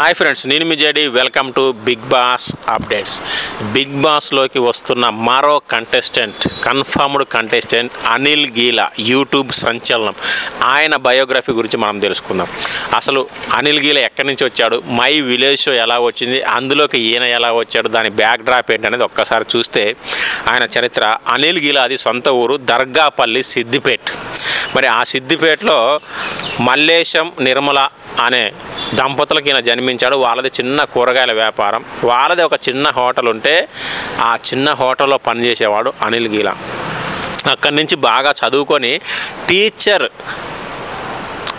Hi friends, నేను మీ JD. Welcome to big boss updates. Big బాస్లోకి వస్తున్న మరో contestant, confirmed contestant Anil Geela. YouTube సంచలనం. ఆయన బయోగ్రఫీ గురించి మనం తెలుసుకుందాం. అసలు అనిల్ గీలా ఎక్కడి నుంచి వచ్చాడు, మై విలేజ్ షో ఎలా వచ్చింది, అందులోకి ఈయన ఎలా వచ్చాడు, దాని బ్యాక్ డ్రాప్ ఏంటనేది ఒక్కసారి చూస్తే ఆయన చరిత్ర. అనిల్ గీలా అది సొంత ఊరు దర్గాపల్లి, సిద్దిపేట్. మరి ఆ సిద్దిపేటలో మల్లేశం, నిర్మల అనే దంపతులకి ఈయన జన్మించాడు. వాళ్ళది చిన్న కూరగాయల వ్యాపారం. వాళ్ళది ఒక చిన్న హోటల్ ఉంటే ఆ చిన్న హోటల్లో పనిచేసేవాడు అనిల్ గీలా. అక్కడి నుంచి బాగా చదువుకొని టీచర్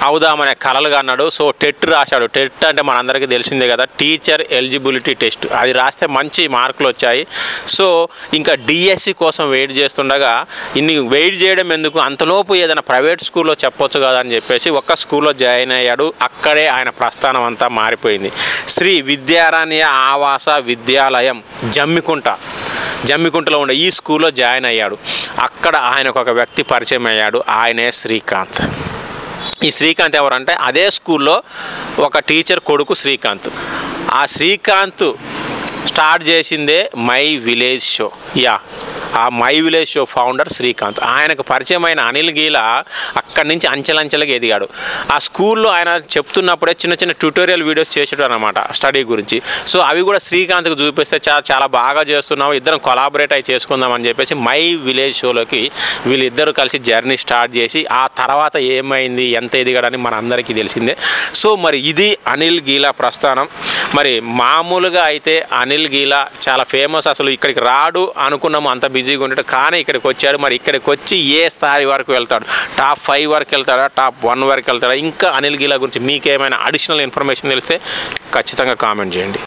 అవుదామనే కలలుగా అన్నాడు. సో టెట్ రాశాడు. టెట్ అంటే మనందరికీ తెలిసిందే కదా, టీచర్ ఎలిజిబిలిటీ టెస్ట్. అది రాస్తే మంచి మార్కులు వచ్చాయి. సో ఇంకా డిఎస్సి కోసం వెయిట్ చేస్తుండగా, ఇన్ని వెయిట్ చేయడం ఎందుకు, అంతలోపు ఏదైనా ప్రైవేట్ స్కూల్లో చెప్పొచ్చు కదా అని చెప్పేసి ఒక్క స్కూల్లో జాయిన్ అయ్యాడు. అక్కడే ఆయన ప్రస్థానం అంతా మారిపోయింది. శ్రీ విద్యారణ్య ఆవాస విద్యాలయం జమ్మికుంటలో ఉండే ఈ స్కూల్లో జాయిన్ అయ్యాడు. అక్కడ ఆయనకు ఒక వ్యక్తి పరిచయం అయ్యాడు. ఆయనే శ్రీకాంత్. ఈ శ్రీకాంత్ ఎవరంటే అదే స్కూల్లో ఒక టీచర్ కొడుకు శ్రీకాంత్. ఆ శ్రీకాంత్ స్టార్ట్ చేసిందే మై విలేజ్ షో. ఆ my village show founder Srikanth. ఆయనకు పరిచయమైన అనిల్ గీలా అక్కడి నుంచి అంచెలంచెలుగా ఎదిగాడు. ఆ స్కూల్లో ఆయన చెప్తున్నప్పుడే చిన్న చిన్న ట్యూటోరియల్ వీడియోస్ చేసాడు అనమాట స్టడీ గురించి. సో అవి కూడా శ్రీకాంత్కి చూపిస్తే చాలా బాగా చేస్తున్నావు, ఇద్దరం కొలాబరేట్ అయి చేసుకుందాం అని చెప్పేసి మై విలేజ్ షోలోకి వీళ్ళిద్దరూ కలిసి జర్నీ స్టార్ట్ చేసి ఆ తర్వాత ఏమైంది, ఎంత ఎదిగాడని మన అందరికీ తెలిసిందే. సో మరి ఇది అనిల్ గీలా ప్రస్థానం. మరి మామూలుగా అయితే అనిల్ గీలా చాలా ఫేమస్. అసలు ఇక్కడికి రాడు అనుకున్నాము, అంత బిజీగా ఉంటాడు. కానీ ఇక్కడికి వచ్చాడు. మరి ఇక్కడికి వచ్చి ఏ స్థాయి వరకు వెళ్తాడు, టాప్ 5 వరకు వెళ్తాడా, టాప్ 1 వరకు వెళ్తాడా? ఇంకా అనిల్ గీలా గురించి మీకేమైనా అడిషనల్ ఇన్ఫర్మేషన్ తెలిస్తే ఖచ్చితంగా కామెంట్ చేయండి.